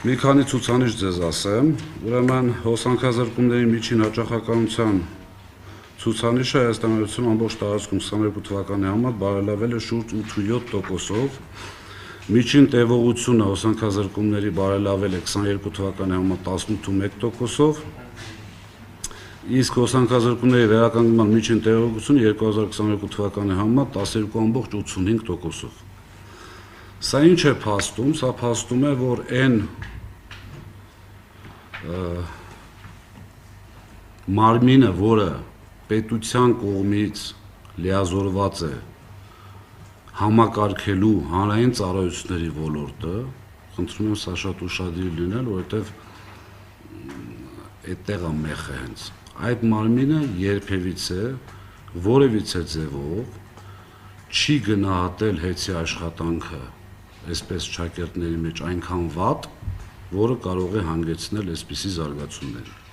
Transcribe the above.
Մի քանի ցուցանիշ ձեզ ասեմ, ուրեմն հոսանքազրկումների միջին հաճախականության ցուցանիշը Հայաստանություն ամբողջ տարածքում 22 թվականի համեմատ բարելավել է շուրջ 8.7%-ով, միջին տևողությունը հոսանքազրկումների բարելավել է 22 թվականի համեմատ 18.1%-ով, իսկ հոսանքազրկումների վերականգնման միջին տևողությունը 2022 թվականի համեմատ 12.85%-ով։ Սա ինչ է փաստում, սա փաստում է, որ այն մարմինը, որը պետության կողմից լիազորված է համակարգելու հանրային ծառայությունների ոլորտը, խնդրում եմ սա շատ ուշադիր լինել, որովհետև այդտեղ է մեխը հենց, այդ մարմինը երբևիցե որևիցե ձևով չի գնահատել հետի աշխատանքը այսպես ճակերտների մեջ այնքան վատ, որը կարող է հանգեցնել այսպիսի զարգացումների։